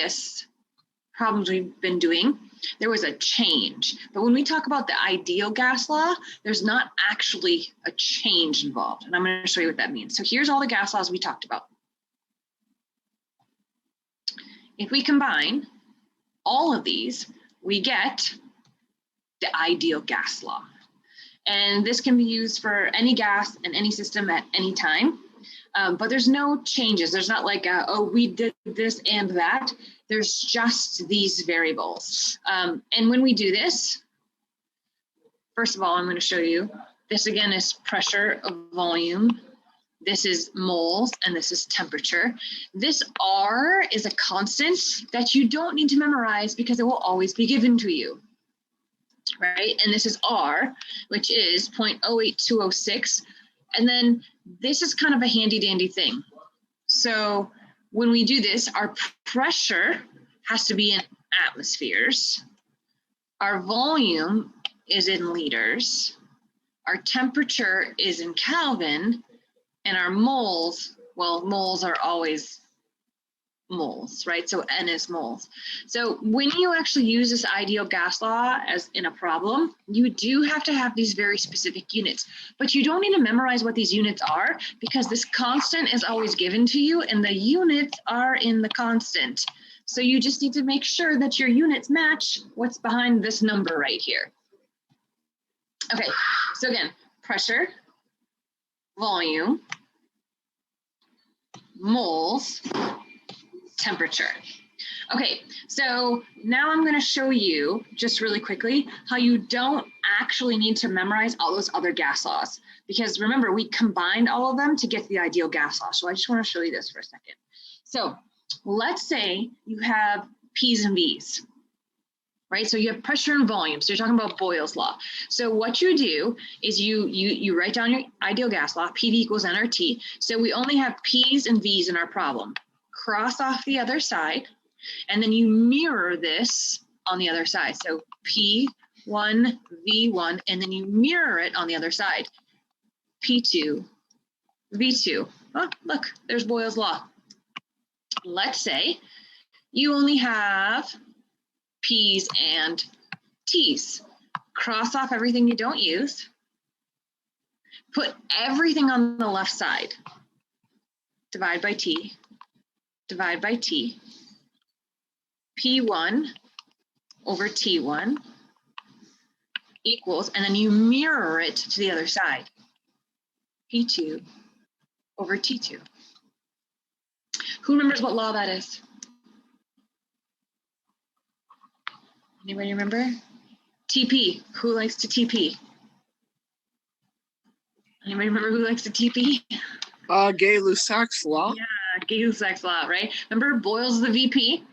previous problems we've been doing, there was a change. But when we talk about the ideal gas law, there's not actually a change involved. And I'm going to show you what that means. So here's all the gas laws we talked about. If we combine all of these, we get the ideal gas law. And this can be used for any gas in any system at any time. But there's no changes. There's not like, oh, we did this and that. There's just these variables. And when we do this, first of all, I'm going to show you, this again is pressure, volume. This is moles, and this is temperature. This R is a constant that you don't need to memorize because it will always be given to you, right? And this is R, which is 0.08206. And then this is kind of a handy dandy thing. So when we do this, our pressure has to be in atmospheres. Our volume is in liters. Our temperature is in Kelvin. And our moles, well, moles are always moles, right? So N is moles. So when you actually use this ideal gas law as in a problem, you do have to have these very specific units, but you don't need to memorize what these units are because this constant is always given to you and the units are in the constant. So you just need to make sure that your units match what's behind this number right here. Okay, so again, pressure, volume, moles, temperature. Okay, so now I'm going to show you just really quickly how you don't actually need to memorize all those other gas laws, because remember, we combined all of them to get to the ideal gas law. So I just want to show you this for a second. So let's say you have P's and V's, right? So you have pressure and volume. So you're talking about Boyle's law. So what you do is you write down your ideal gas law, PV equals nRT. So we only have P's and V's in our problem. Cross off the other side, and then you mirror this on the other side. So P1, V1, and then you mirror it on the other side. P2, V2. Oh, look, there's Boyle's law. Let's say you only have P's and T's. Cross off everything you don't use. Put everything on the left side. Divide by T. Divide by T. P1 over T1 equals, and then you mirror it to the other side. P2 over T2. Who remembers what law that is? Anybody remember? TP. Who likes to TP? Anybody remember who likes to TP? Gay-Lussac's law. Yeah, Gay-Lussac's law, right? Remember, Boyle's the VP.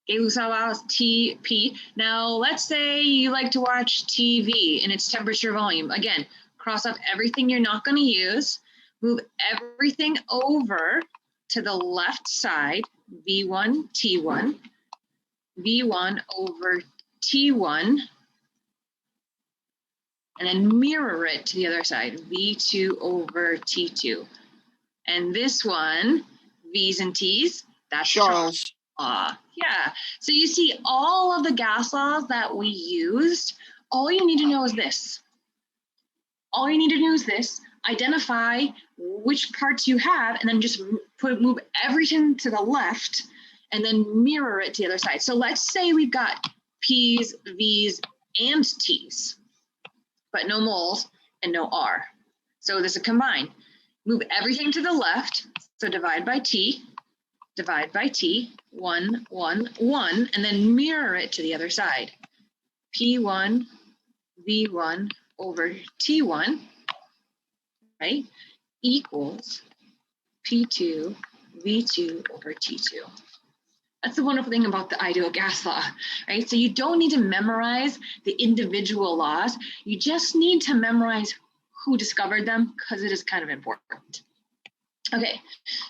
Gay-Lussac's law is TP. Now, let's say you like to watch TV and it's temperature volume. Again, cross off everything you're not going to use. Move everything over to the left side, V1, T1. V1 over T1, and then mirror it to the other side, V2 over T2. And this one, V's and T's, that's Charles' law. Yeah, so you see all of the gas laws that we used, all you need to know is this. All you need to do is this, identify which parts you have, and then just move everything to the left, and then mirror it to the other side. So let's say we've got P's, V's, and T's, but no moles and no R. So this is combined. Move everything to the left. So divide by T, 1, 1, 1, and then mirror it to the other side. P1, V1 over T1, right, equals P2, V2 over T2. That's the wonderful thing about the ideal gas law, right? So you don't need to memorize the individual laws. You just need to memorize who discovered them because it is kind of important. Okay,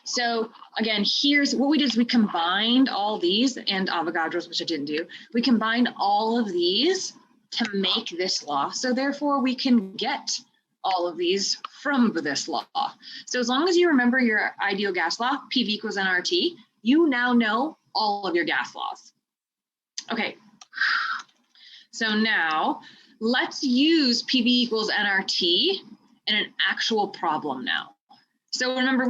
so again, here's what we did is we combined all these and Avogadro's, which I didn't do. We combined all of these to make this law. So therefore we can get all of these from this law. So as long as you remember your ideal gas law, PV equals nRT, you now know all of your gas laws. Okay, so now let's use PV equals nRT in an actual problem now. So remember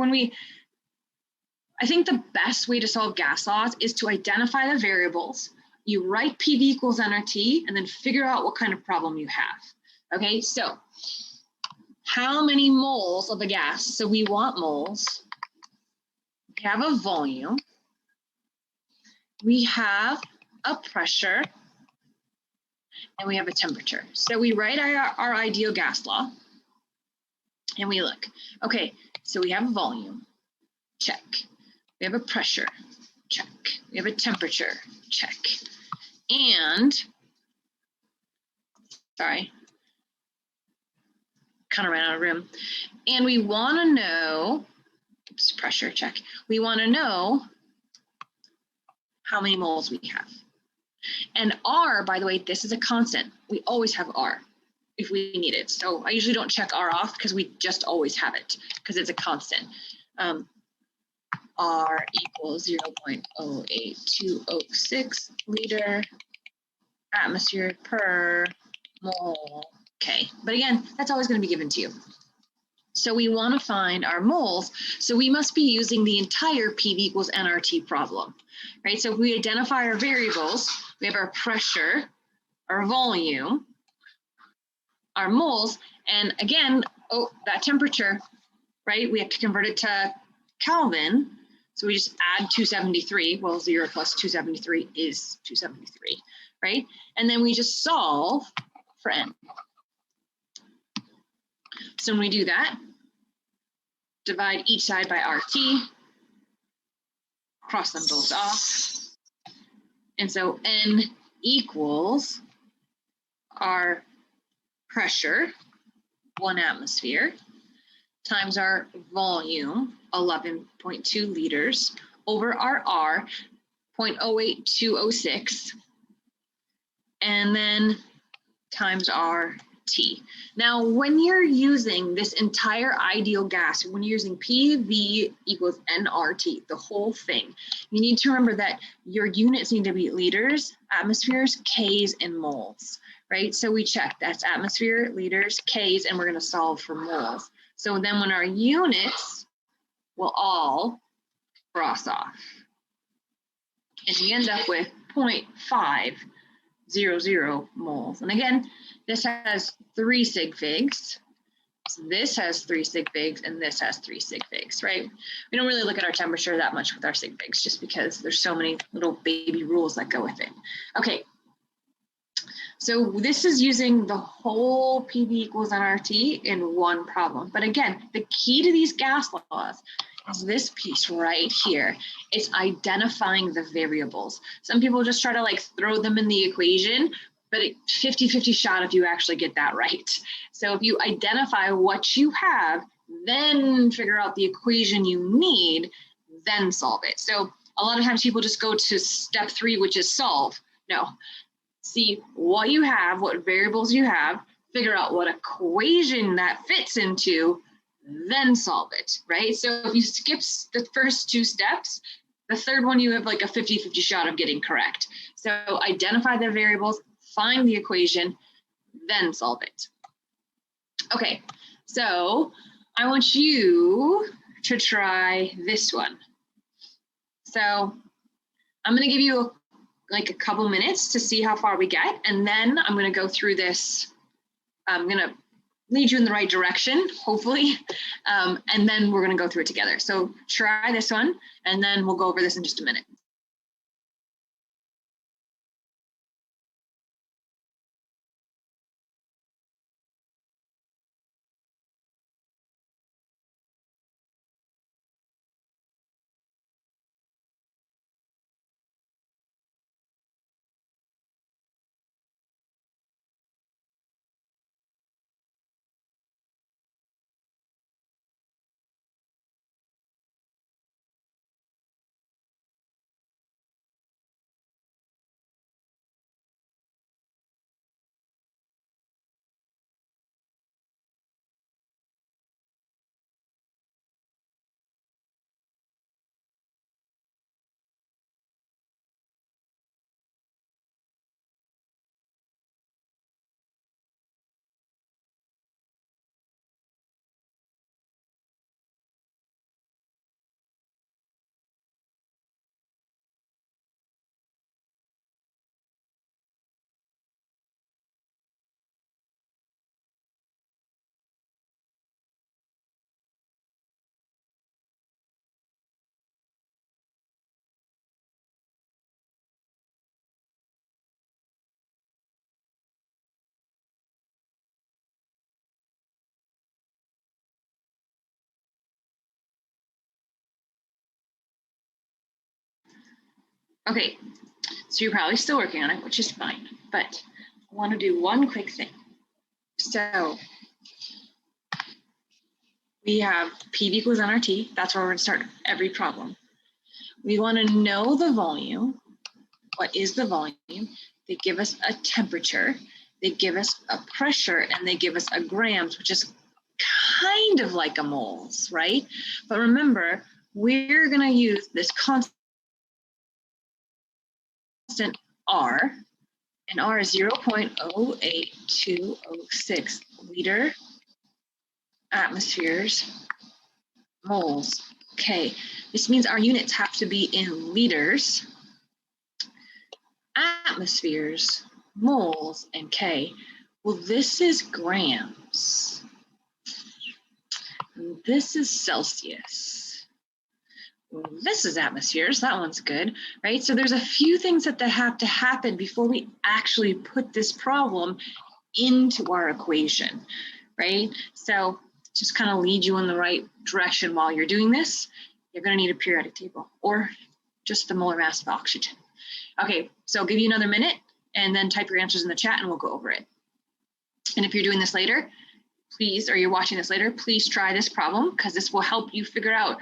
I think the best way to solve gas laws is to identify the variables. You write PV equals nRT and then figure out what kind of problem you have. Okay, so how many moles of a gas? So we want moles. We have a volume. We have a pressure. And we have a temperature. So we write our ideal gas law and we look. Okay, so we have a volume. Check. We have a pressure, check. We have a temperature, check. And, sorry, kind of ran out of room. And we want to know, oops, pressure, check. We want to know how many moles we have. And R, by the way, this is a constant. We always have R if we need it. So I usually don't check R off because we just always have it because it's a constant. R equals 0.08206 liter atmosphere per mole. Okay, but again, that's always going to be given to you. So we want to find our moles. So we must be using the entire PV equals nRT problem, right? So if we identify our variables, we have our pressure, our volume, our moles, and again, that temperature, right? We have to convert it to Kelvin. So we just add 273. Well, 0 plus 273 is 273, right? And then we just solve for N. So when we do that, divide each side by RT, cross them both off. And so N equals our pressure, 1 atmosphere, times our volume, 11.2 liters, over our R, 0.08206, and then times our T. Now, when you're using this entire ideal gas, when you're using PV equals nRT, the whole thing, you need to remember that your units need to be liters, atmospheres, Ks, and moles, right? So we check, that's atmosphere, liters, Ks, and we're gonna solve for moles. So then when our units will all cross off. And we end up with 0.500 moles. And again, this has 3 sig figs. So this has 3 sig figs and this has 3 sig figs, right? We don't really look at our temperature that much with our sig figs just because there's so many little baby rules that go with it. Okay. So this is using the whole PV equals nRT in one problem. But again, the key to these gas laws is this piece right here. It's identifying the variables. Some people just try to like throw them in the equation, but 50-50 shot if you actually get that right. So if you identify what you have, then figure out the equation you need, then solve it. So a lot of times people just go to step 3, which is solve. No. See what you have, what variables you have, figure out what equation that fits into, then solve it, right? So if you skip the first 2 steps, the third one you have like a 50-50 shot of getting correct. So identify the variables, find the equation, then solve it. Okay, so I want you to try this one. So I'm gonna give you like a couple minutes to see how far we get. And then I'm gonna go through this. I'm gonna lead you in the right direction, hopefully. And then we're gonna go through it together. So try this one, and then we'll go over this in just a minute. Okay, so you're probably still working on it, which is fine, but I want to do one quick thing. So we have P equals nRT. That's where we're going to start every problem. We want to know the volume. What is the volume? They give us a temperature, they give us a pressure, and they give us a grams, which is kind of like a moles, right? But remember, we're going to use this constant R, and R is 0.08206 liter atmospheres moles. Okay, this means our units have to be in liters, atmospheres, moles, and K. Well, this is grams. And this is Celsius. Well, this is atmospheres. That one's good, right? So there's a few things that have to happen before we actually put this problem into our equation, right? So just kind of lead you in the right direction while you're doing this. You're going to need a periodic table or just the molar mass of oxygen. Okay, so I'll give you another minute and then type your answers in the chat and we'll go over it. And if you're doing this later, please, or you're watching this later, please try this problem because this will help you figure out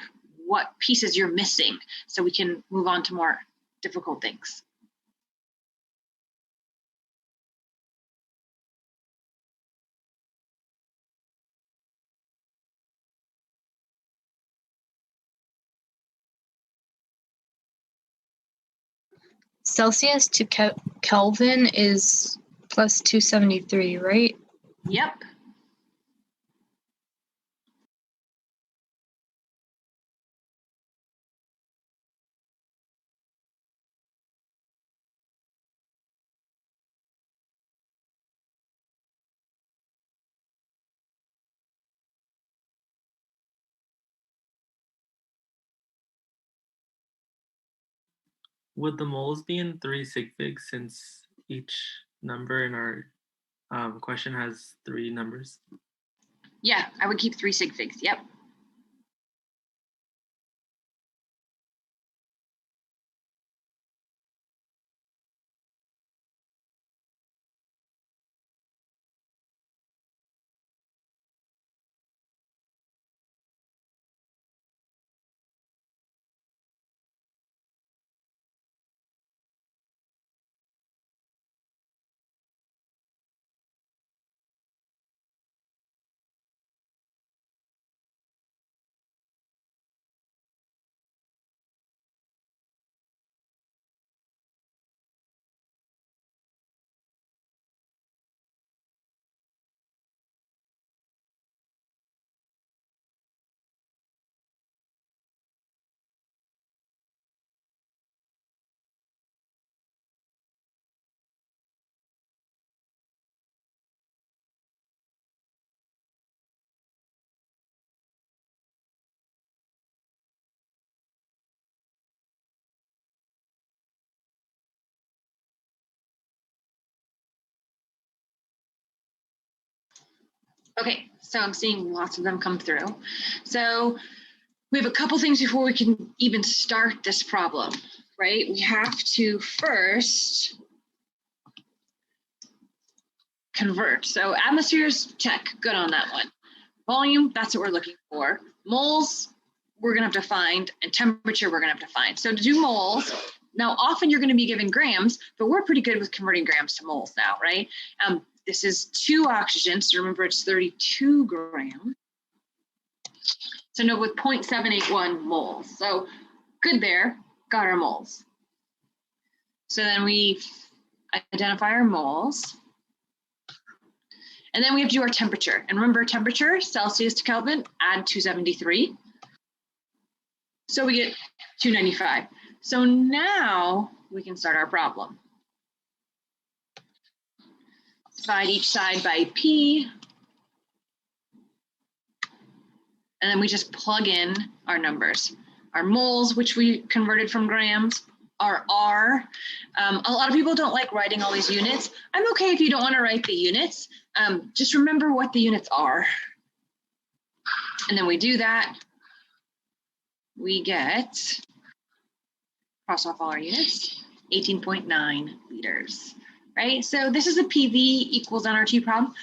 what pieces you're missing so we can move on to more difficult things. Celsius to Kelvin is plus 273, right? Yep. Would the moles be in 3 sig figs since each number in our question has 3 numbers? Yeah, I would keep 3 sig figs. Yep. Okay, so I'm seeing lots of them come through. So we have a couple things before we can even start this problem, right? We have to first convert. So atmospheres, check, good on that one. Volume, that's what we're looking for. Moles, we're gonna have to find, and temperature, we're gonna have to find. So to do moles, now often you're gonna be given grams, but we're pretty good with converting grams to moles now, right? This is 2 oxygen, so remember it's 32 grams. So no, with 0.781 moles. So good there, got our moles. So then we identify our moles. And then we have to do our temperature. And remember temperature, Celsius to Kelvin, add 273. So we get 295. So now we can start our problem. Divide each side by P. And then we just plug in our numbers. Our moles, which we converted from grams, our R. A lot of people don't like writing all these units. I'm okay if you don't want to write the units. Just remember what the units are. And then we do that. We get cross off all our units, 18.9 liters, right? So this is a PV equals nRT problem.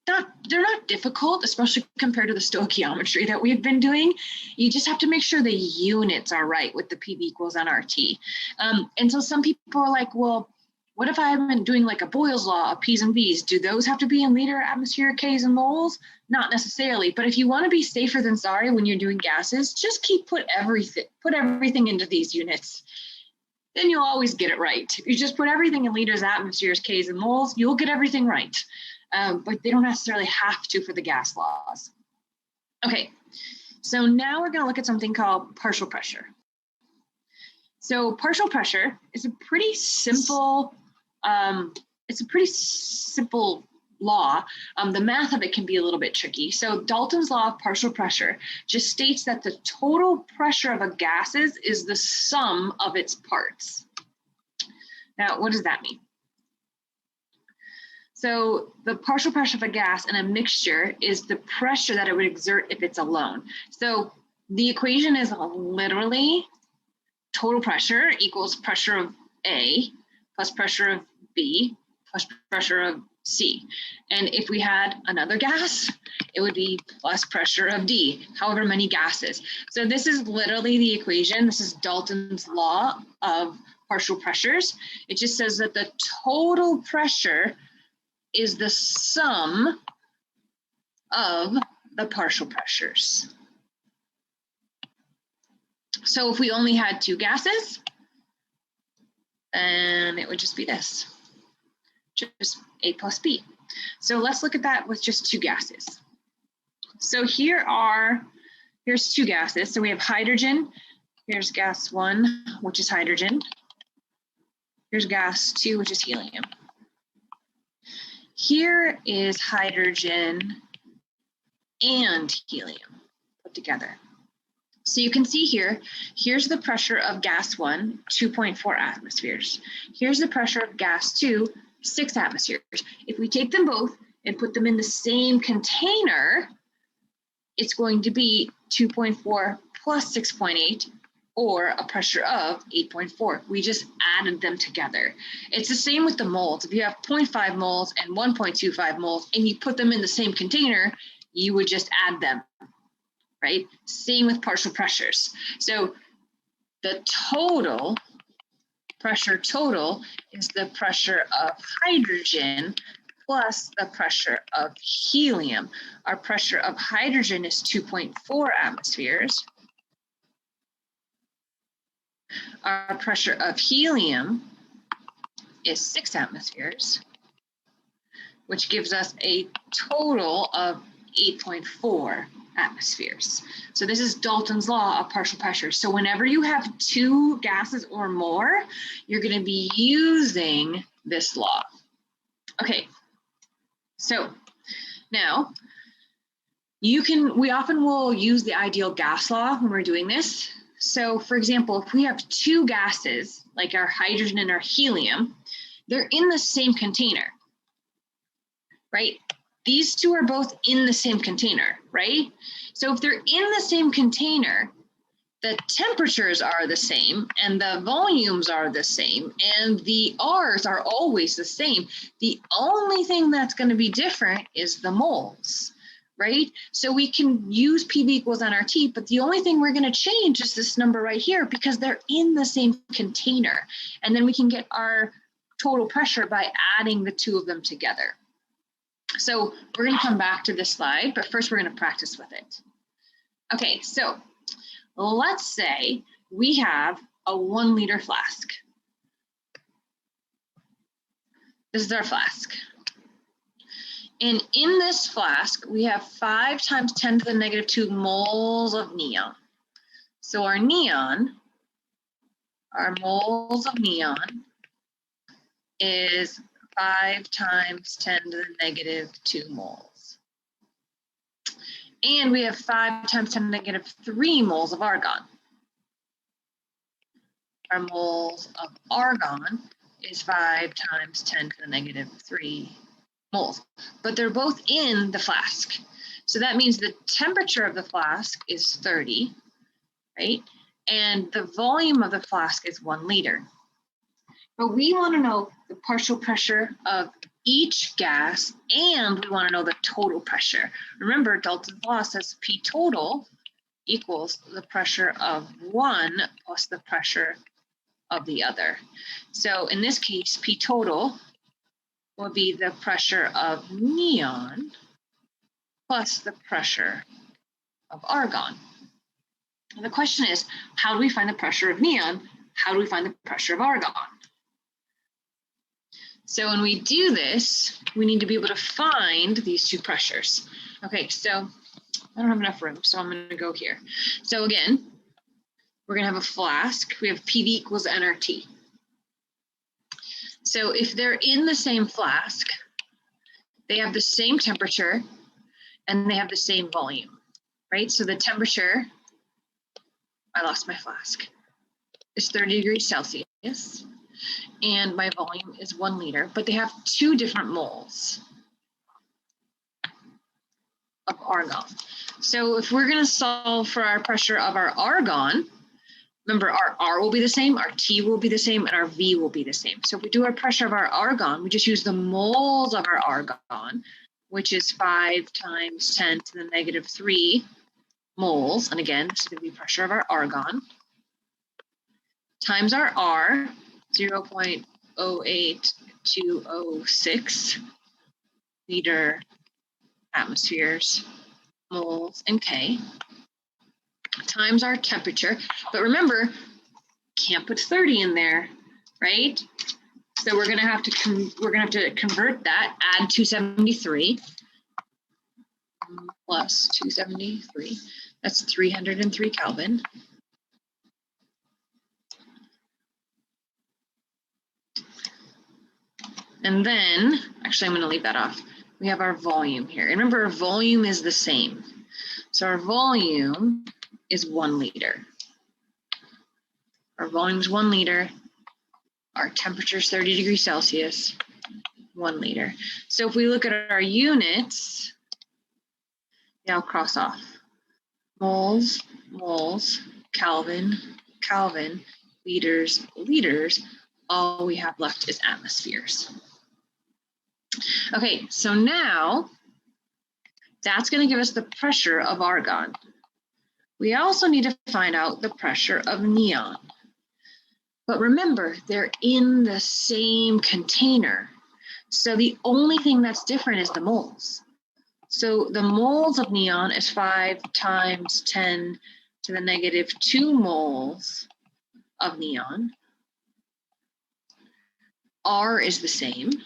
They're not difficult, especially compared to the stoichiometry that we've been doing. You just have to make sure the units are right with the PV equals nRT. And so some people are like, well, what if I'm doing like a Boyle's law of P's and V's? Do those have to be in liter, atmosphere, K's, and moles? Not necessarily, but if you want to be safer than sorry when you're doing gases, just put everything into these units. Then you'll always get it right. If you just put everything in liters, atmospheres, K's, and moles, you'll get everything right. But they don't necessarily have to for the gas laws. Okay, so now we're going to look at something called partial pressure. So partial pressure is a pretty simple law. The math of it can be a little bit tricky. So Dalton's law of partial pressure just states that the total pressure of a gas is the sum of its parts. Now, what does that mean? So the partial pressure of a gas in a mixture is the pressure that it would exert if it's alone. So the equation is literally total pressure equals pressure of A plus pressure of B plus pressure of C. And if we had another gas, it would be plus pressure of D, however many gases. So this is literally the equation. This is Dalton's law of partial pressures. It just says that the total pressure is the sum of the partial pressures. So if we only had two gases, then it would just be this, just A plus B. So let's look at that with just two gases. So here's two gases. So we have hydrogen. Here's gas 1, which is hydrogen. Here's gas 2, which is helium. Here is hydrogen and helium put together. So you can see here's the pressure of gas 1, 2.4 atmospheres. Here's the pressure of gas 2, 6 atmospheres. If we take them both and put them in the same container, it's going to be 2.4 plus 6.8, or a pressure of 8.4. We just added them together. It's the same with the moles. If you have 0.5 moles and 1.25 moles and you put them in the same container, you would just add them, right? Same with partial pressures. So the total pressure is the pressure of hydrogen plus the pressure of helium. Our pressure of hydrogen is 2.4 atmospheres. Our pressure of helium is 6 atmospheres, which gives us a total of 8.4 atmospheres. So this is Dalton's law of partial pressure. So whenever you have two gases or more, you're going to be using this law. Okay, so now we often will use the ideal gas law when we're doing this. So for example, if we have two gases, like our hydrogen and our helium, they're in the same container, right? These two are both in the same container, right? So if they're in the same container, the temperatures are the same and the volumes are the same and the R's are always the same. The only thing that's going to be different is the moles, right? So we can use PV equals nRT, but the only thing we're going to change is this number right here because they're in the same container. And then we can get our total pressure by adding the two of them together. So we're going to come back to this slide, but first we're going to practice with it. Okay, so let's say we have a 1 liter flask. This is our flask. And in this flask, we have 5 times 10 to the negative 2 moles of neon. So our moles of neon is 5 times 10 to the negative 2 moles. And we have 5 times 10 to the negative 3 moles of argon. Our moles of argon is 5 times 10 to the negative 3 moles, but they're both in the flask. So that means the temperature of the flask is 30, right? and the volume of the flask is 1 liter. But we want to know the partial pressure of each gas, and we want to know the total pressure. Remember, Dalton's law says P total equals the pressure of one plus the pressure of the other. So in this case, P total will be the pressure of neon plus the pressure of argon. And the question is, how do we find the pressure of neon? How do we find the pressure of argon? So when we do this, we need to be able to find these two pressures. Okay, so I don't have enough room, so I'm going to go here. So again, we're going to have a flask. We have PV equals nRT. So if they're in the same flask, they have the same temperature and they have the same volume, right? So the temperature, I lost my flask, is 30 degrees Celsius. And my volume is 1 liter, but they have 2 different moles of argon. So if we're going to solve for our pressure of our argon, remember our R will be the same, our T will be the same, and our V will be the same. So if we do our pressure of our argon, we just use the moles of our argon, which is 5 times 10 to the negative 3 moles. And again, this is going to be pressure of our argon, times our R, 0.08206 liter atmospheres, moles, and K, times our temperature. But remember, can't put 30 in there, right? So we're gonna have to convert that, add 273 plus 273. That's 303 Kelvin. And then, actually, I'm going to leave that off. We have our volume here. And remember, our volume is the same. So our volume is 1 liter. Our volume is 1 liter. Our temperature is 30 degrees Celsius, 1 liter. So if we look at our units, now cross off. Moles, moles, Kelvin, Kelvin, liters, liters. All we have left is atmospheres. Okay, so now that's going to give us the pressure of argon. We also need to find out the pressure of neon. But remember, they're in the same container. So the only thing that's different is the moles. So the moles of neon is 5 times 10 to the negative 2 moles of neon. R is the same.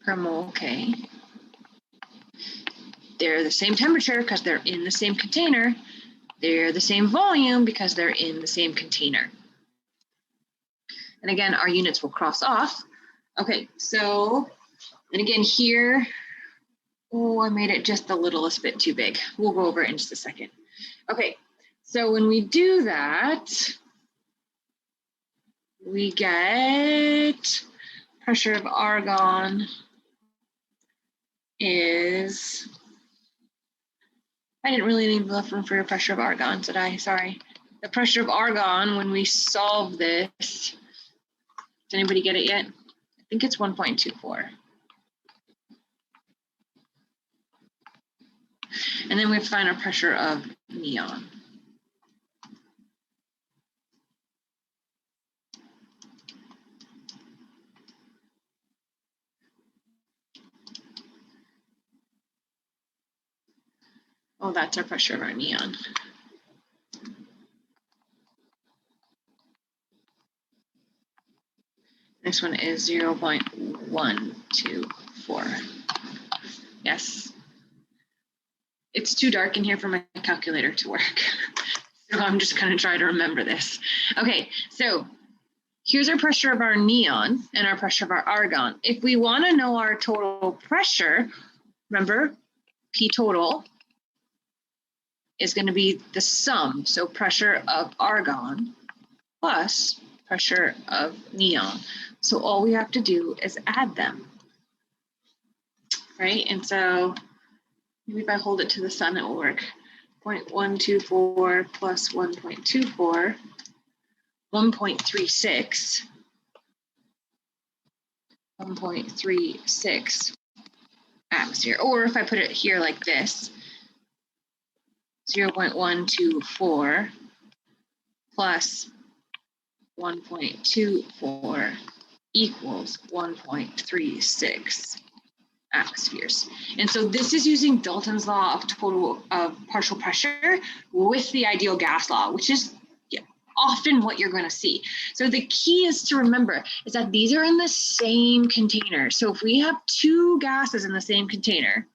Per mole K. They're the same temperature because they're in the same container. They're the same volume because they're in the same container. And again, our units will cross off. Okay, so, and again here, oh, I made it just a littlest bit too big. We'll go over it in just a second. Okay, so when we do that, we get pressure of argon is, I didn't really leave enough room for your pressure of argon, did I? Sorry. The pressure of argon, when we solve this, does anybody get it yet? I think it's 1.24. And then we have to find our pressure of neon. Oh, that's our pressure of our neon. Next one is 0.124. Yes. It's too dark in here for my calculator to work. So I'm just going to try to remember this. Okay, so here's our pressure of our neon and our pressure of our argon. If we want to know our total pressure, remember, P total is going to be the sum. So pressure of argon plus pressure of neon. So all we have to do is add them. right? And so maybe if I hold it to the sun, it will work. 0.124 plus 1.24, 1.36, 1.36 atmosphere. Or if I put it here like this, 0.124 plus 1.24 equals 1.36 atmospheres. And so this is using Dalton's law of partial pressure with the ideal gas law, which is often what you're going to see. So the key is to remember is that these are in the same container. So if we have two gases in the same container,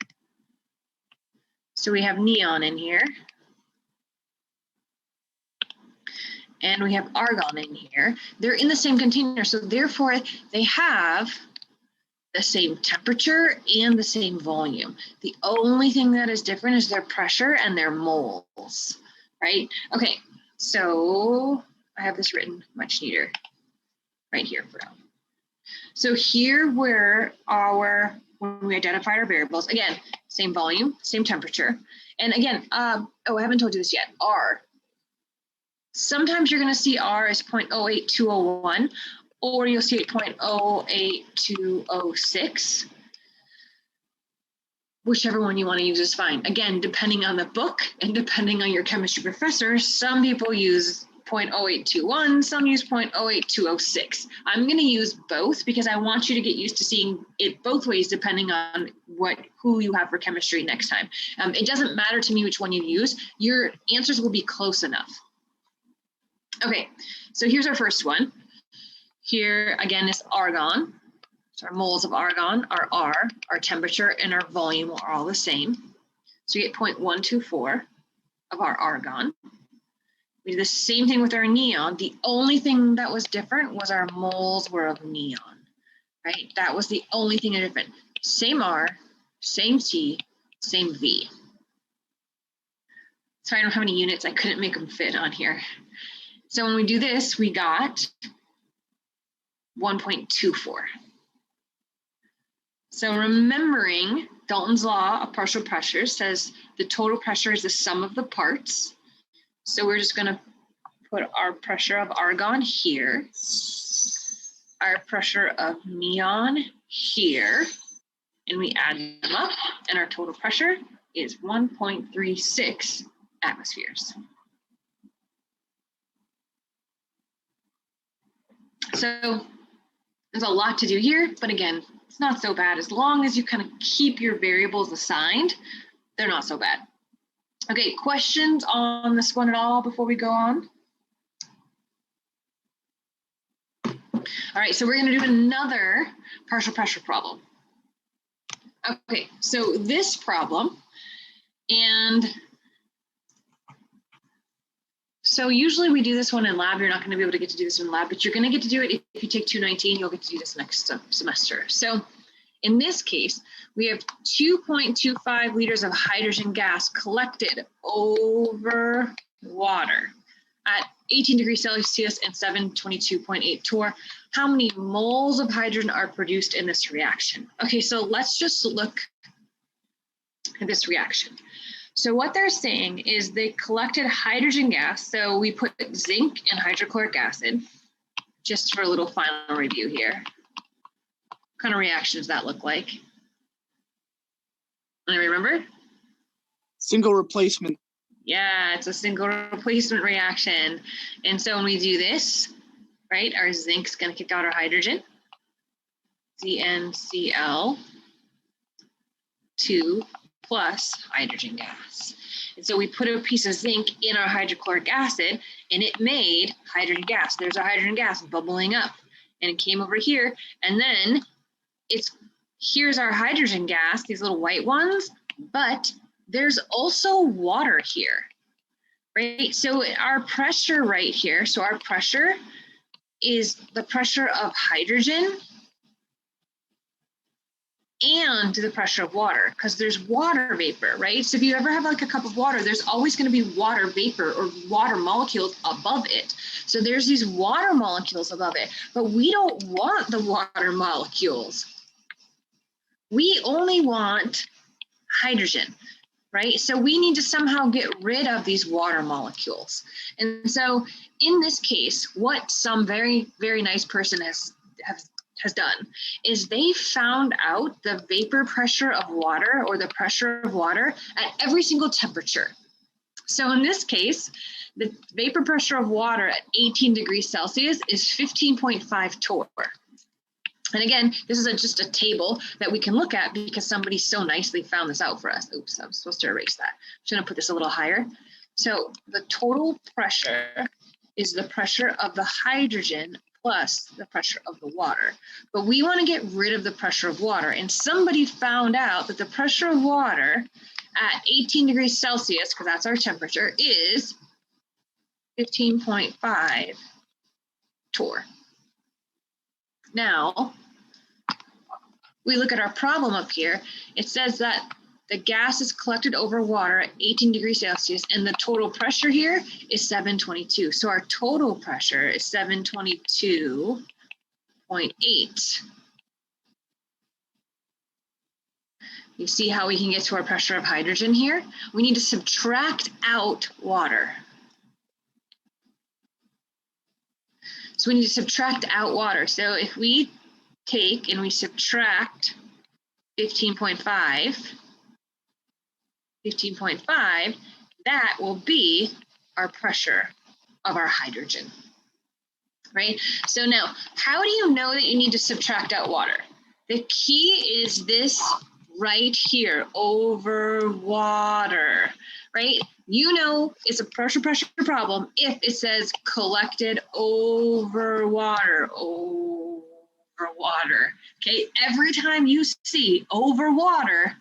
so we have neon in here, and we have argon in here, they're in the same container. So therefore they have the same temperature and the same volume. The only thing that is different is their pressure and their moles, right? Okay, so I have this written much neater right here for now. So here where when we identified our variables, again, same volume, same temperature. And again, oh, I haven't told you this yet, R. Sometimes you're gonna see R as 0.08201, or you'll see it 0.08206. Whichever one you want to use is fine. Again, depending on the book and depending on your chemistry professor, some people use 0.0821, some use 0.08206. I'm going to use both because I want you to get used to seeing it both ways depending on who you have for chemistry next time. It doesn't matter to me which one you use. Your answers will be close enough. Okay, so here's our first one. Here again is argon. So our moles of argon are R, our temperature and our volume are all the same. So we get 0.124 of our argon. We do the same thing with our neon. The only thing that was different was our moles were of neon, right? That was the only thing different. Same R, same T, same V. So I don't know how many units, I couldn't make them fit on here. So when we do this, we got 1.24. So remembering Dalton's law of partial pressure says the total pressure is the sum of the parts. So we're just going to put our pressure of argon here, our pressure of neon here, and we add them up, and our total pressure is 1.36 atmospheres. So there's a lot to do here, but again, it's not so bad. As long as you kind of keep your variables assigned, they're not so bad. Okay, questions on this one at all before we go on? All right, so we're going to do another partial pressure problem. Okay, so this problem, and so usually we do this one in lab. You're not going to be able to get to do this in lab, but you're going to get to do it if you take 219. You'll get to do this next semester. So in this case, we have 2.25 liters of hydrogen gas collected over water at 18 degrees Celsius and 722.8 torr. How many moles of hydrogen are produced in this reaction? Okay, so let's just look at this reaction. So what they're saying is they collected hydrogen gas. So we put zinc and hydrochloric acid, just for a little final review here. What kind of reactions that look like? Anybody remember? Single replacement. Yeah, it's a single replacement reaction. And so when we do this, right, our zinc's going to kick out our hydrogen, ZnCl2 plus hydrogen gas. And so we put a piece of zinc in our hydrochloric acid and it made hydrogen gas. There's our hydrogen gas bubbling up and it came over here. And then here's our hydrogen gas, these little white ones, but there's also water here, right? So our pressure right here, so our pressure is the pressure of hydrogen and the pressure of water, because there's water vapor, right? So if you ever have like a cup of water, there's always going to be water vapor or water molecules above it. So there's these water molecules above it, but we don't want the water molecules. we only want hydrogen, right? So we need to somehow get rid of these water molecules. And so in this case, what some very, very nice person has done is they found out the vapor pressure of water, or the pressure of water, at every single temperature. So in this case, the vapor pressure of water at 18 degrees Celsius is 15.5 torr. And again, this is just a table that we can look at because somebody so nicely found this out for us. Oops, I'm supposed to erase that. I'm just gonna put this a little higher. So the total pressure is the pressure of the hydrogen plus the pressure of the water. But we want to get rid of the pressure of water. And somebody found out that the pressure of water at 18 degrees Celsius, because that's our temperature, is 15.5 torr. Now, we look at our problem up here. It says that the gas is collected over water at 18 degrees Celsius, and the total pressure here is 722. So our total pressure is 722.8. You see how we can get to our pressure of hydrogen here? We need to subtract out water. So we need to subtract out water. So if we take and we subtract 15.5, that will be our pressure of our hydrogen, right? So now, how do you know that you need to subtract out water? The key is this right here, over water, right? You know it's a pressure problem if it says collected over water, okay? Every time you see over water,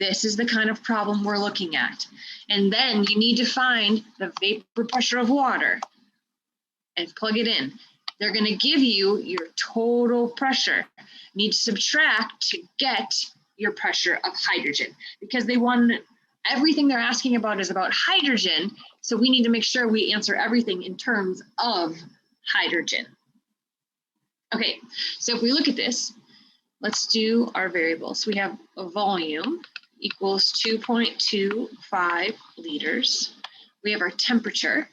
this is the kind of problem we're looking at. And then you need to find the vapor pressure of water and plug it in. They're going to give you your total pressure. You need to subtract to get your pressure of hydrogen, because they want everything they're asking about is about hydrogen. So we need to make sure we answer everything in terms of hydrogen. Okay, so if we look at this, let's do our variables. We have a volume equals 2.25 liters. We have our temperature.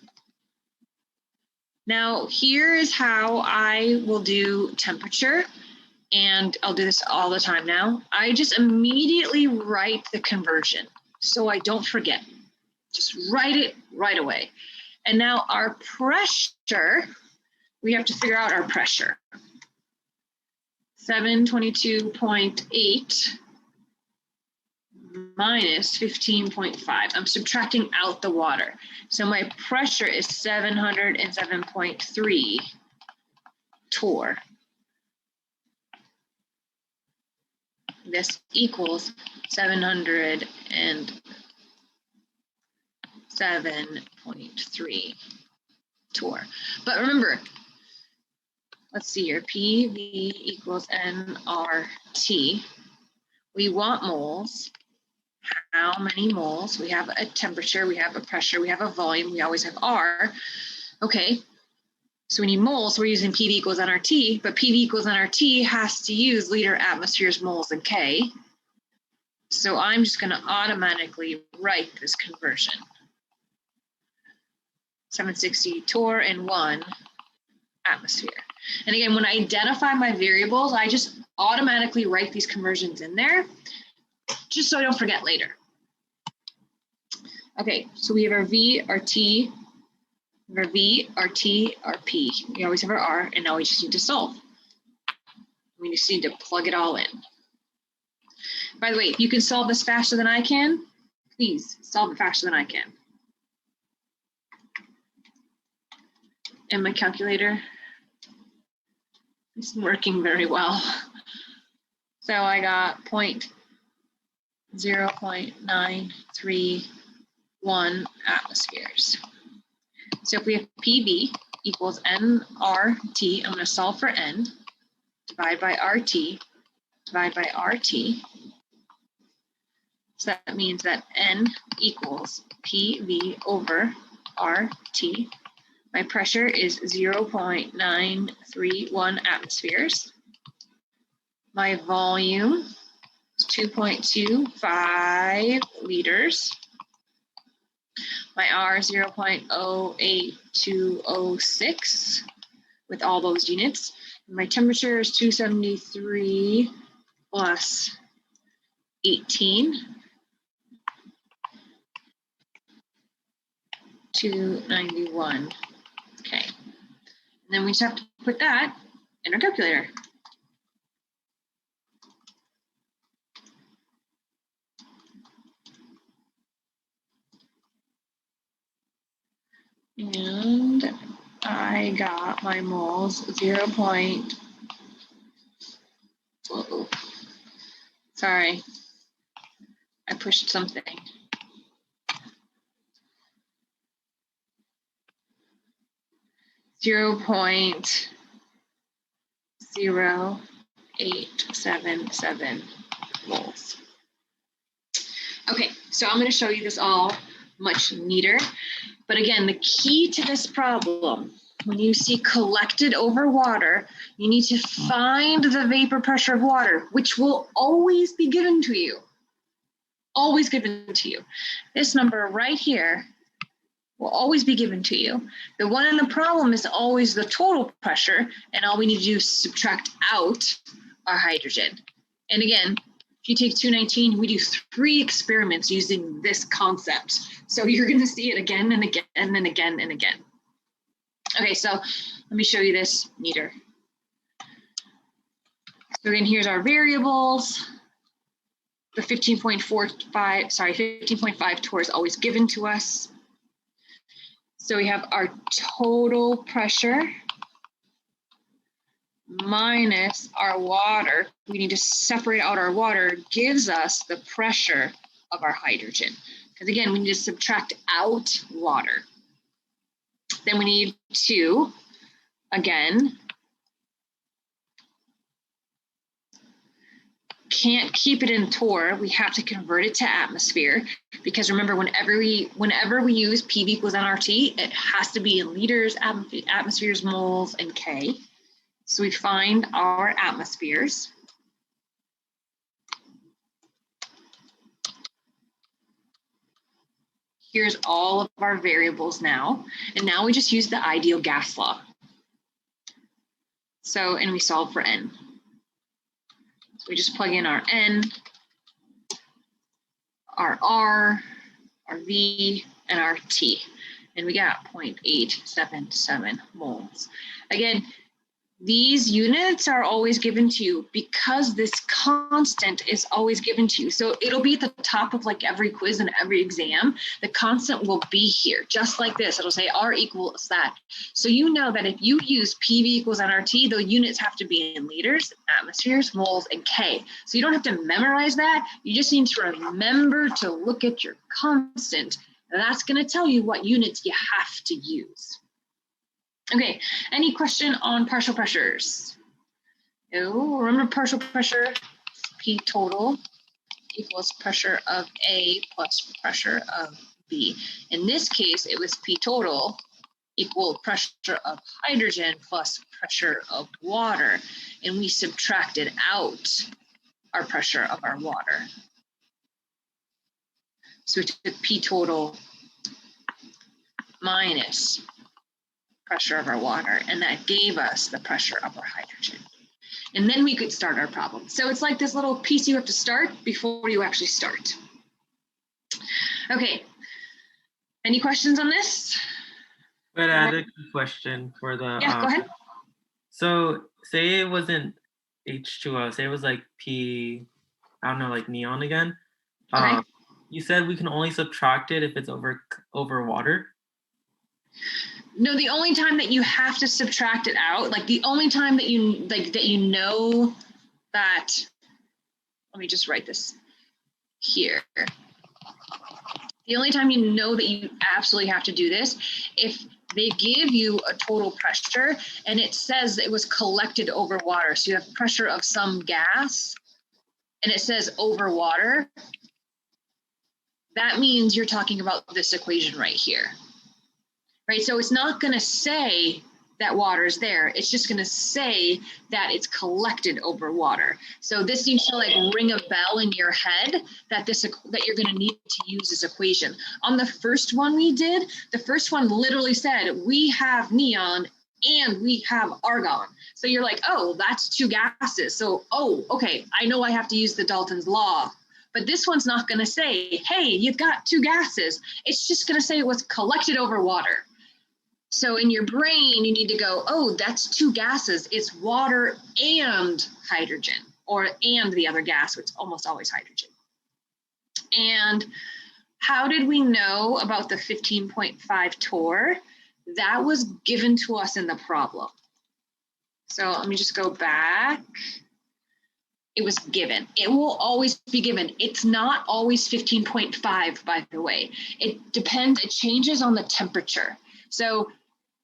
Now, here is how I will do temperature, and I'll do this all the time now. I just immediately write the conversion so I don't forget. Just write it right away. And now our pressure, we have to figure out our pressure. 722.8 minus 15.5. I'm subtracting out the water. So my pressure is 707.3 torr. This equals 707.3 torr. But remember, let's see here, PV equals nRT. We want moles. How many moles? We have a temperature, we have a pressure, we have a volume, we always have R. Okay, so we need moles, we're using PV equals nRT, but PV equals nRT has to use liter, atmospheres, moles, and K. So I'm just gonna automatically write this conversion. 760 torr in 1 atmosphere. And again, when I identify my variables, I just automatically write these conversions in there, just so I don't forget later. Okay, so we have our V, our T, our V, our T, our P. We always have our R, and now we just need to solve. We just need to plug it all in. By the way, if you can solve this faster than I can, please solve it faster than I can. And my calculator is working very well. So I got 0.931 atmospheres. So if we have PV equals nRT, I'm going to solve for N, divide by RT, divide by RT. So that means that N equals PV over RT. My pressure is 0.931 atmospheres. My volume 2.25 liters. My R is 0.08206 with all those units. My temperature is 273 plus 18, 291. Okay. And then we just have to put that in our calculator. And I got my moles 0. Whoa. Sorry, I pushed something. 0.0877 moles. Okay, so I'm going to show you this all much neater. But again, the key to this problem, when you see collected over water, you need to find the vapor pressure of water, which will always be given to you. Always given to you. This number right here will always be given to you. The one in the problem is always the total pressure, and all we need to do is subtract out our hydrogen. And again, if you take 219, we do 3 experiments using this concept. So you're going to see it again and again and again and again. Okay, so let me show you this neater. So again, here's our variables. The 15.5 torr is always given to us. So we have our total pressure minus our water. We need to separate out our water, gives us the pressure of our hydrogen. Because again, we need to subtract out water. Then we need to, again, can't keep it in torr. We have to convert it to atmosphere, because remember, whenever we use PV equals nRT, it has to be in liters, atmospheres, moles, and K. So we find our atmospheres. Here's all of our variables now. And now we just use the ideal gas law. So, and we solve for N. So we just plug in our N, our R, our V, and our T. And we got 0.877 moles. Again, these units are always given to you because this constant is always given to you. So it'll be at the top of like every quiz and every exam. The constant will be here, just like this. It'll say R equals that. So you know that if you use PV equals nRT, the units have to be in liters, atmospheres, moles, and K. So you don't have to memorize that. You just need to remember to look at your constant. And that's going to tell you what units you have to use. Okay, any question on partial pressures? Oh, remember partial pressure, P total equals pressure of A plus pressure of B. In this case, it was P total equal pressure of hydrogen plus pressure of water, and we subtracted out our pressure of our water. So we took P total minus pressure of our water, and that gave us the pressure of our hydrogen. And then we could start our problem. So it's like this little piece you have to start before you actually start. Okay, any questions on this? But I had a question for the Yeah, go ahead. So say it wasn't H2O, say it was like P, I don't know, like neon again. Okay. You said we can only subtract it if it's over water. No, the only time that you have to subtract it out, like the only time that you know that, let me just write this here. The only time you know that you absolutely have to do this, if they give you a total pressure and it says it was collected over water. So you have pressure of some gas and it says over water. That means you're talking about this equation right here. Right, so it's not going to say that water is there. It's just going to say that it's collected over water. So this needs to like ring a bell in your head that that you're going to need to use this equation. On the first one we did, the first one literally said we have neon and we have argon. So you're like, oh, that's two gases. So, oh, okay, I know I have to use the Dalton's law. But this one's not going to say, hey, you've got two gases. It's just going to say it was collected over water. So in your brain, you need to go, oh, that's two gases. It's water and hydrogen, and the other gas, which is almost always hydrogen. And how did we know about the 15.5 torr? That was given to us in the problem. So let me just go back. It was given. It will always be given. It's not always 15.5, by the way. It depends, it changes on the temperature. So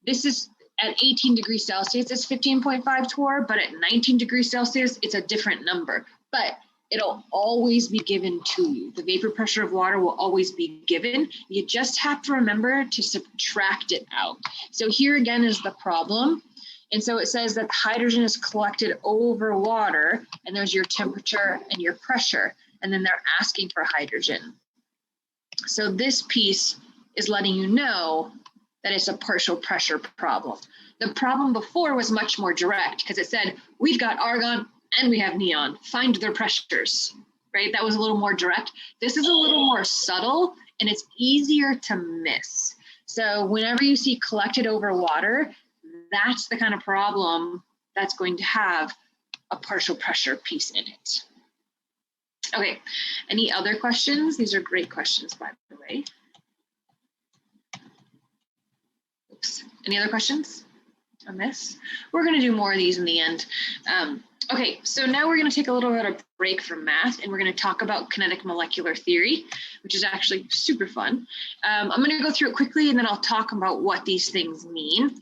this is at 18 degrees Celsius, it's 15.5 torr, but at 19 degrees Celsius, it's a different number. But it'll always be given to you. The vapor pressure of water will always be given. You just have to remember to subtract it out. So here again is the problem. And so it says that hydrogen is collected over water, and there's your temperature and your pressure, and then they're asking for hydrogen. So this piece is letting you know that it's a partial pressure problem. The problem before was much more direct because it said, we've got argon and we have neon, find their pressures, right? That was a little more direct. This is a little more subtle and it's easier to miss. So whenever you see collected over water, that's the kind of problem that's going to have a partial pressure piece in it. Okay, any other questions? These are great questions, by the way. Oops, any other questions on this? We're gonna do more of these in the end. Okay, so now we're gonna take a little bit of break from math and we're gonna talk about kinetic molecular theory, which is actually super fun. I'm gonna go through it quickly and then I'll talk about what these things mean.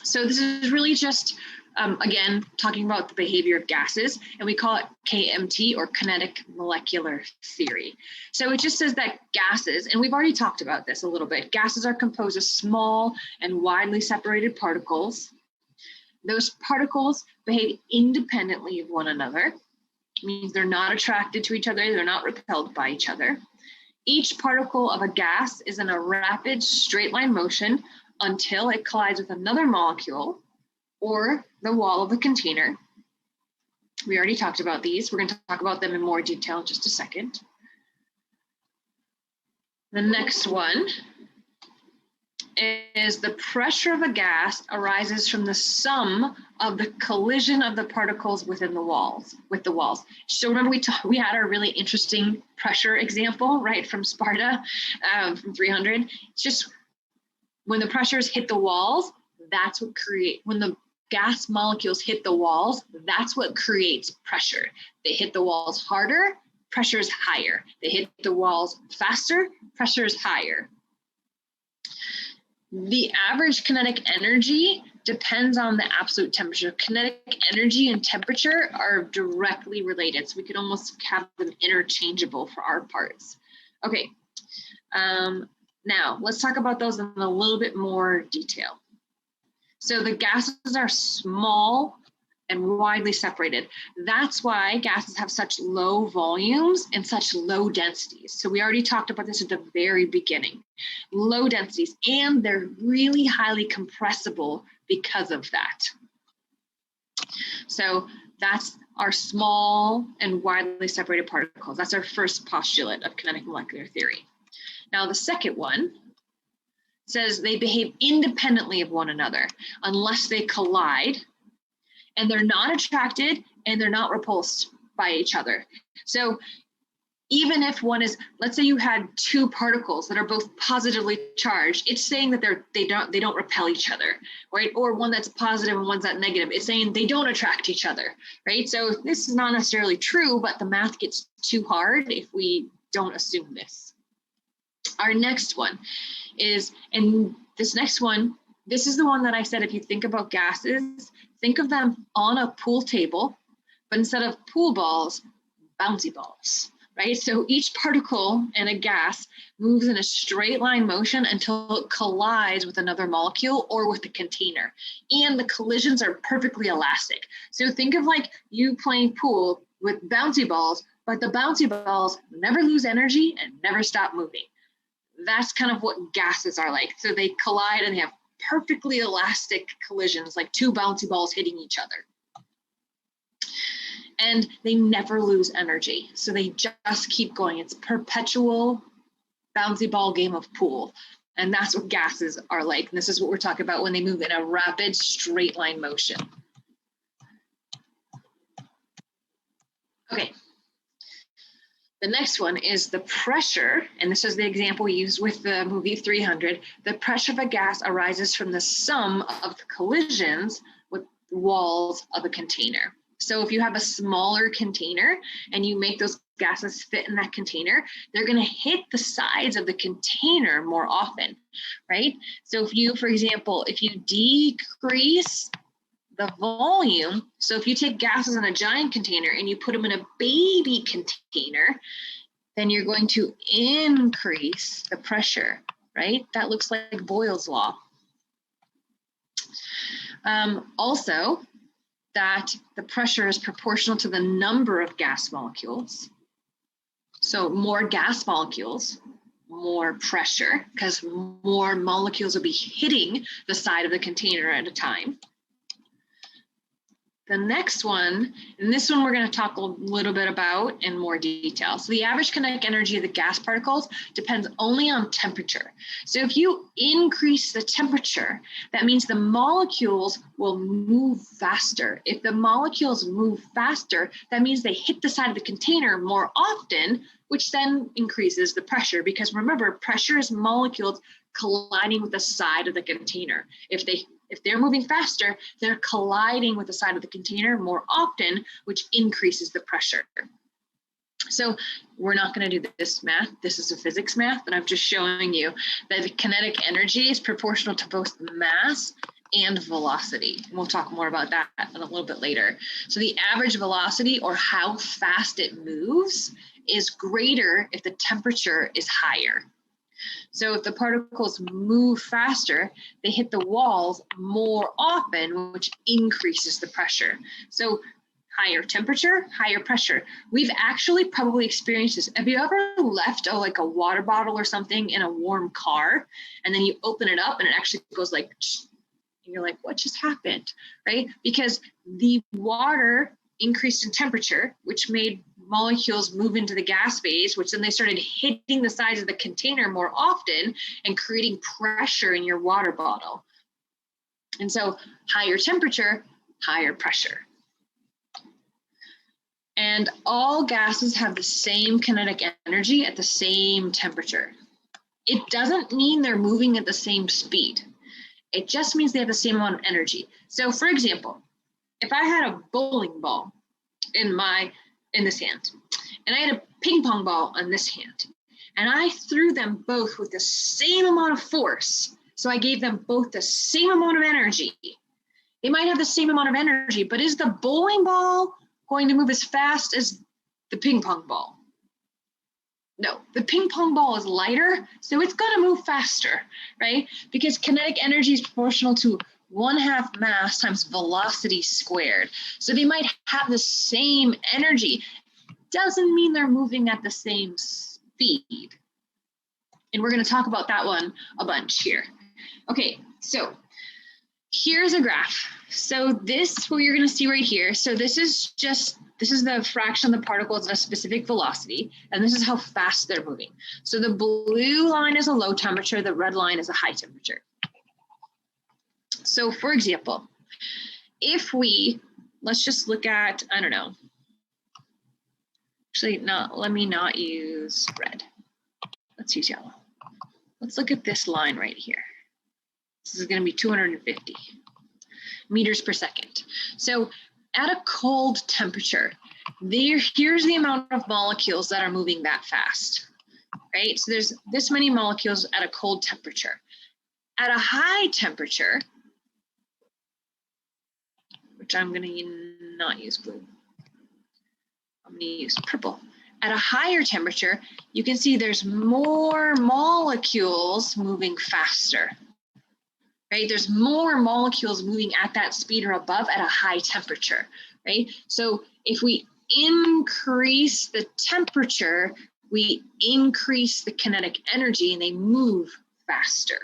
So this is really just, again, talking about the behavior of gases, and we call it KMT, or kinetic molecular theory. So it just says that gases, and we've already talked about this a little bit, gases are composed of small and widely separated particles. Those particles behave independently of one another. It means they're not attracted to each other, they're not repelled by each other. Each particle of a gas is in a rapid straight line motion until it collides with another molecule or the wall of the container. We already talked about these. We're going to talk about them in more detail in just a second. The next one is the pressure of a gas arises from the sum of the collision of the particles within the walls, with the walls. So remember we had our really interesting pressure example, right, from Sparta, from 300. It's just when the pressures hit the walls, that's what when the gas molecules hit the walls, that's what creates pressure. They hit the walls harder, pressure is higher. They hit the walls faster, pressure is higher. The average kinetic energy depends on the absolute temperature. Kinetic energy and temperature are directly related, so we could almost have them interchangeable for our parts. Okay. Now, let's talk about those in a little bit more detail. So the gases are small and widely separated. That's why gases have such low volumes and such low densities. So we already talked about this at the very beginning. Low densities, and they're really highly compressible because of that. So that's our small and widely separated particles. That's our first postulate of kinetic molecular theory. Now, the second one says they behave independently of one another unless they collide, and they're not attracted and they're not repulsed by each other. So even if one is, let's say you had two particles that are both positively charged, it's saying that they don't repel each other, right? Or one that's positive and one's that negative. It's saying they don't attract each other, right? So this is not necessarily true, but the math gets too hard if we don't assume this. Our next one is, and this next one, this is the one that I said, if you think about gases, think of them on a pool table, but instead of pool balls, bouncy balls. right? So each particle in a gas moves in a straight line motion until it collides with another molecule or with the container. And the collisions are perfectly elastic. So think of like you playing pool with bouncy balls, but the bouncy balls never lose energy and never stop moving. That's kind of what gases are like. So they collide and they have perfectly elastic collisions, like two bouncy balls hitting each other. And they never lose energy. So they just keep going. It's perpetual bouncy ball game of pool. And that's what gases are like. And this is what we're talking about when they move in a rapid straight line motion. Okay. The next one is the pressure, and this is the example we used with the movie 300. The pressure of a gas arises from the sum of the collisions with the walls of a container. So if you have a smaller container and you make those gases fit in that container, they're going to hit the sides of the container more often, right? So if you, for example, if you decrease the volume, so if you take gases in a giant container and you put them in a baby container, then you're going to increase the pressure, right? That looks like Boyle's law. Also, that the pressure is proportional to the number of gas molecules. So more gas molecules, more pressure, because more molecules will be hitting the side of the container at a time. The next one, and this one we're going to talk a little bit about in more detail. So the average kinetic energy of the gas particles depends only on temperature. So if you increase the temperature, that means the molecules will move faster. If the molecules move faster, that means they hit the side of the container more often, which then increases the pressure. Because remember, pressure is molecules colliding with the side of the container. If they're moving faster, they're colliding with the side of the container more often, which increases the pressure. So we're not going to do this math. This is a physics math, and I'm just showing you that the kinetic energy is proportional to both mass and velocity. And we'll talk more about that a little bit later. So the average velocity, or how fast it moves, is greater if the temperature is higher. So if the particles move faster, they hit the walls more often, which increases the pressure. So higher temperature, higher pressure. We've actually probably experienced this. Have you ever left like a water bottle or something in a warm car, and then you open it up and it actually goes like, and you're like, what just happened, right? Because the water increased in temperature, which made molecules move into the gas phase, which then they started hitting the sides of the container more often and creating pressure in your water bottle. And so higher temperature, higher pressure. And all gases have the same kinetic energy at the same temperature. It doesn't mean they're moving at the same speed. It just means they have the same amount of energy. So for example, if I had a bowling ball in this hand, and I had a ping pong ball on this hand, and I threw them both with the same amount of force, so I gave them both the same amount of energy. They might have the same amount of energy, but is the bowling ball going to move as fast as the ping pong ball? No, the ping pong ball is lighter, so it's going to move faster, right? Because kinetic energy is proportional to 1/2 mass times velocity squared. So they might have the same energy. Doesn't mean they're moving at the same speed. And we're going to talk about that one a bunch here. Okay, so here's a graph. So this, what you're going to see right here, so this is the fraction of the particles at a specific velocity, and this is how fast they're moving. So the blue line is a low temperature, the red line is a high temperature. So for example, if let's just look at, I don't know, actually, no, let me not use red. Let's use yellow. Let's look at this line right here. This is going to be 250 meters per second. So at a cold temperature, here's the amount of molecules that are moving that fast, right? So there's this many molecules at a cold temperature. At a high temperature, which I'm going to not use blue, I'm going to use purple. At a higher temperature, you can see there's more molecules moving faster, right? There's more molecules moving at that speed or above at a high temperature, right? So if we increase the temperature, we increase the kinetic energy and they move faster.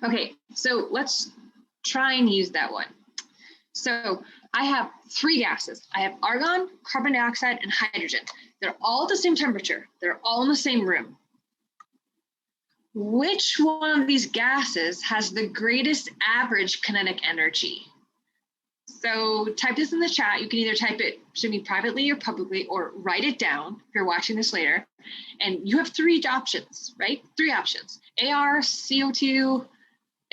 Okay, so let's try and use that one. So I have three gases. I have argon, carbon dioxide, and hydrogen. They're all at the same temperature. They're all in the same room. Which one of these gases has the greatest average kinetic energy? So type this in the chat. You can either type it to me privately or publicly, or write it down if you're watching this later. And you have three options, right? Three options: AR, CO2,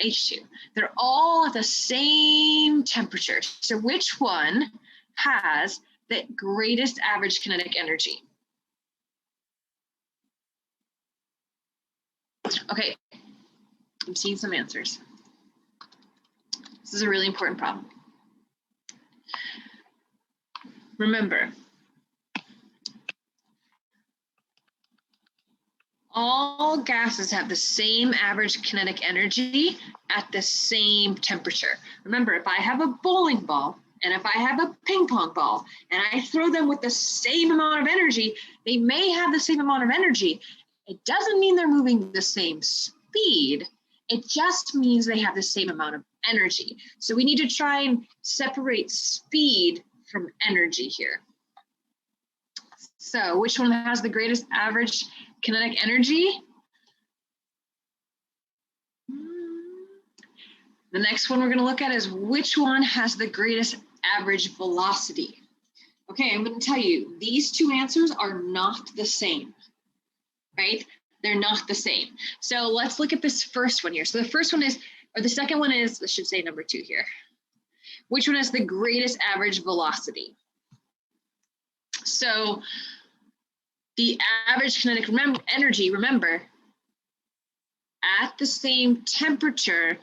H2. They're all at the same temperature. So which one has the greatest average kinetic energy? Okay, I'm seeing some answers. This is a really important problem. Remember, all gases have the same average kinetic energy at the same temperature. Remember, if I have a bowling ball and if I have a ping pong ball and I throw them with the same amount of energy, they may have the same amount of energy. It doesn't mean they're moving the same speed. It just means they have the same amount of energy. So we need to try and separate speed from energy here. So which one has the greatest average kinetic energy? The next one we're going to look at is which one has the greatest average velocity. Okay, I'm going to tell you, these two answers are not the same, right? They're not the same. So let's look at this first one here. So the first one is, or the second one is, I should say number 2 here. Which one has the greatest average velocity? So the average kinetic energy, remember, at the same temperature,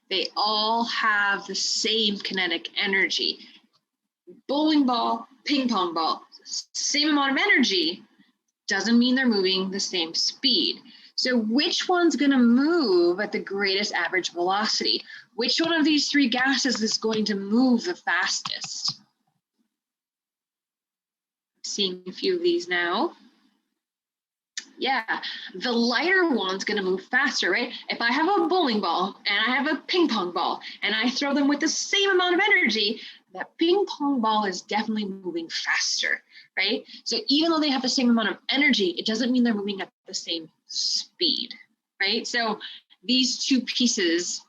they all have the same kinetic energy. Bowling ball, ping pong ball, same amount of energy, doesn't mean they're moving the same speed. So which one's going to move at the greatest average velocity? Which one of these three gases is going to move the fastest? Seeing a few of these now. Yeah, the lighter one's going to move faster, right? If I have a bowling ball and I have a ping pong ball and I throw them with the same amount of energy, that ping pong ball is definitely moving faster, right? So even though they have the same amount of energy, it doesn't mean they're moving at the same speed, right? So these two pieces,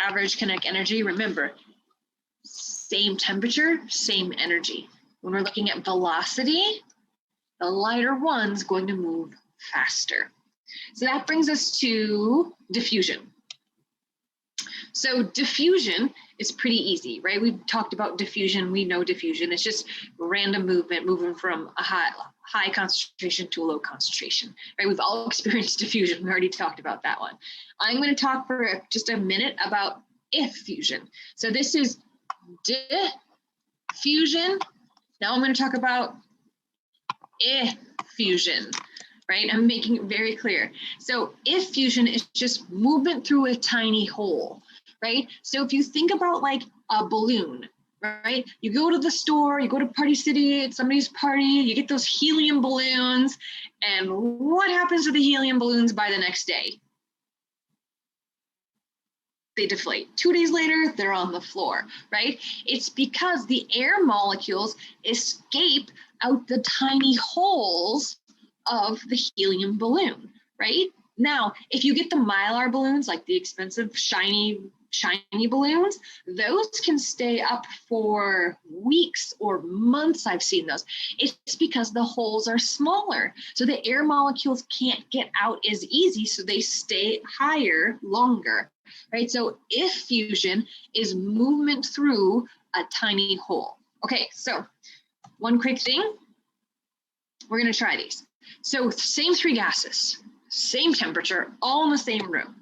average kinetic energy, remember, same temperature, same energy. When we're looking at velocity, the lighter one's going to move faster. So that brings us to diffusion. So diffusion is pretty easy, right? We've talked about diffusion. We know diffusion. It's just random movement, moving from a high concentration to a low concentration, right? We've all experienced diffusion. We already talked about that one. I'm going to talk for just a minute about effusion. So this is diffusion. Now I'm going to talk about effusion, right? I'm making it very clear. So effusion is just movement through a tiny hole, right? So if you think about like a balloon, right? You go to the store, you go to Party City at somebody's party, you get those helium balloons, and what happens to the helium balloons by the next day? They deflate. 2 days later, they're on the floor, right? It's because the air molecules escape out the tiny holes of the helium balloon, right? Now, if you get the Mylar balloons, like the expensive shiny balloons, those can stay up for weeks or months. I've seen those. It's because the holes are smaller. So the air molecules can't get out as easy, so they stay higher longer, right? So effusion is movement through a tiny hole. Okay, so one quick thing. We're going to try these. So same three gases, same temperature, all in the same room.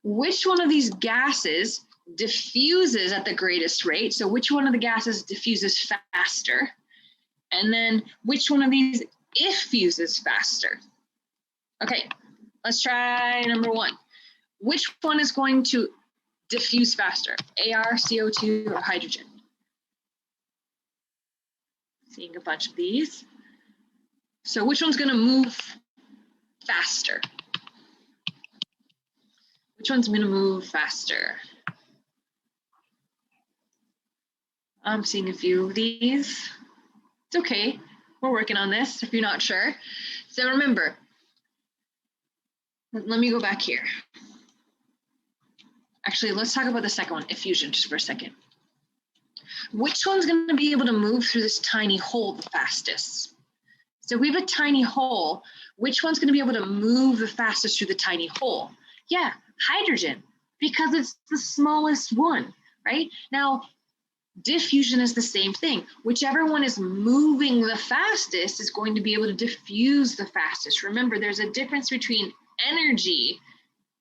Which one of these gases diffuses at the greatest rate? So which one of the gases diffuses faster? And then which one of these effuses faster? Okay, let's try number 1. Which one is going to diffuse faster? AR, CO2, or hydrogen? Seeing a bunch of these. So which one's going to move faster? Which one's going to move faster? I'm seeing a few of these. It's okay. We're working on this if you're not sure. So remember, let me go back here. Actually, let's talk about the second one, effusion, just for a second. Which one's going to be able to move through this tiny hole the fastest? So we have a tiny hole. Which one's going to be able to move the fastest through the tiny hole? Yeah, hydrogen, because it's the smallest one, right? Now, diffusion is the same thing. Whichever one is moving the fastest is going to be able to diffuse the fastest. Remember, there's a difference between energy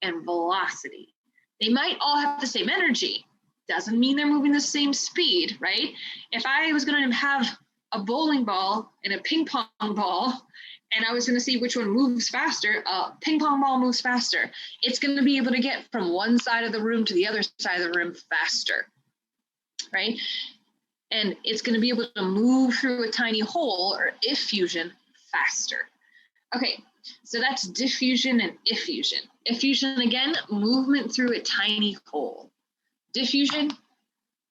and velocity. They might all have the same energy. Doesn't mean they're moving the same speed, right? If I was going to have a bowling ball and a ping pong ball, and I was going to see which one moves faster, ping pong ball moves faster. It's going to be able to get from one side of the room to the other side of the room faster, right? And it's going to be able to move through a tiny hole, or effusion, faster. Okay, so that's diffusion and effusion. Effusion, again, movement through a tiny hole. Diffusion,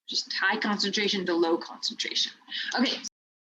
just high concentration to low concentration. Okay.